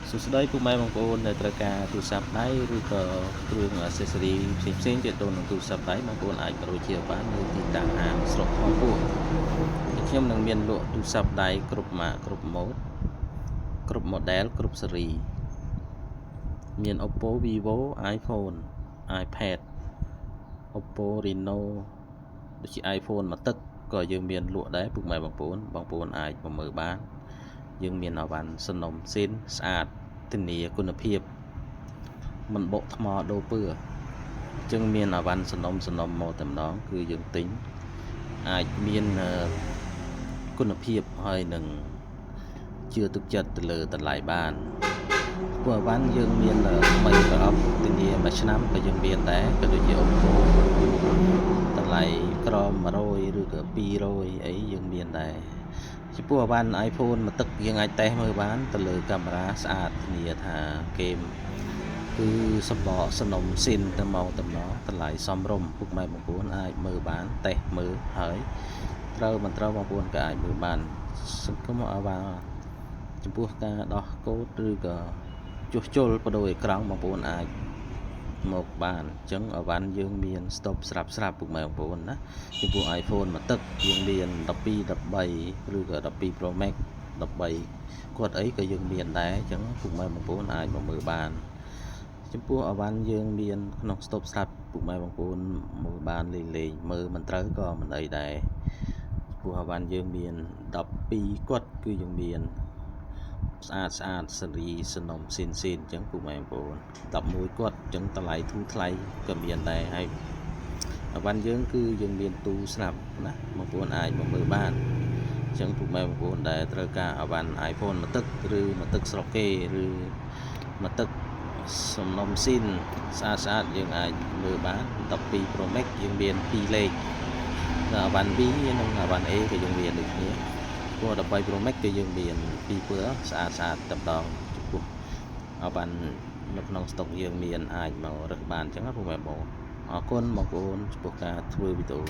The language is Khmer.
សួស្តីពុកម៉ែបងប្អូនដែលត្រូវការទូរស័ព្ទដៃឬក៏គ្រឿងអេសេសរីផ្សេងៗទាក់ទងនឹងទូរស័ព្ទដៃបងប្អូនអាចបរិយាបាននៅទីតាំងហាងស្រុកថ្មពោះខ្ញុំនឹងមានលក់ទូរស័ព្ទដៃគ្រប់ម៉ាកគ្រប់ម៉ូដគ្រប់ model គ្រប់ស៊េរីមាន Oppo Vivo iPhone iPad Oppo Reno ដូចជា iPhone មួយទឹកក៏យើងមានលក់ដែរពុកម៉ែបងប្អូនអាចមកមើលបានយើងមានអវ៉ាន់សំណុំស៊ីនស្អាតធានាគុណភាពមិនបុកថ្មដូរពើអញ្ចឹងមានអវ៉ាន់សំណុំមកតែម្ដងគឺយើងទិញអាចមានគុណភាពហើយនឹងជឿទុកចិត្តទៅលើតម្លៃបានព្រោះអវ៉ាន់យើងមានថ្មីប្រអប់ធានាមួយឆ្នាំក៏យើងមានដែរក៏ដូចជា Oppo តម្លៃក្រម100ឬក៏200អីយើងមានដែរចំពោះអវ៉ាន់ iPhone មួយទឹកយើងអាចតេស្តមើលបានទៅលើកាមេរ៉ាស្អាតធានាថាហ្គេមគឺសម្បកសំណុំស៊ីនទៅមកតម្លៃសមរម្យពុកម៉ែបងប្អូនអាចមើលបានតេស្តមើលហើយត្រូវមិនត្រូវបងប្អូនក៏អាចមើលបានសង្គមអវ៉ាចំពោះការដោះកូដឬក៏ជួសជុលបដូរអេក្រង់បងប្អូនអាចមកបានអញ្ចឹងអវ៉ាន់យើងមានស្តុបស្រាប់ពុកម៉ែបងប្អូនណាចំពោះ iPhone មួយទឹកយើងមាន12 13ឬក៏12 Pro Max 13គាត់អីក៏យើងមានដែរអញ្ចឹងពុកម៉ែបងប្អូនអាចមកមើលបានចំពោះអវ៉ាន់យើងមានក្នុងស្តុបស្រាប់ពុកម៉ែបងប្អូនមើលបានលេងមើលមិនត្រូវក៏មិនអីដែរចំពោះអវ៉ាន់យើងមាន12គាត់គឺយើងមានស្អាតសេរីសំណុំស៊ីនអញ្ចឹងពុកម៉ែបងប្អូន11គាត់អញ្ចឹងតម្លៃធូរថ្លៃក៏មានដែរហើយអវ៉ាន់យើងគឺយើងមានទូស្រាប់ណាបងប្អូនអាចមកមើលបានអញ្ចឹងពុកម៉ែបងប្អូនដែលត្រូវការអវ៉ាន់ iPhone មួយទឹកឬមួយទឹកស្រុកគេឬមួយទឹកសំណុំស៊ីនស្អាតយើងអាចមើលបាន12 Pro Max យើងមាន2លេខអវ៉ាន់ B និងអវ៉ាន់ A ក៏យើងមានដូចគ្នាព្រោះ13 Pro Max គឺយើងមាន2ពណ៌ស្អាតតែម្ដងចំពោះអវ៉ាន់នៅក្នុងស្តុកយើងមានអាចមករើសបានអញ្ចឹងណាពុកម៉ែបងប្អូនអរគុណបងប្អូនចំពោះការធ្វើវីដេអូ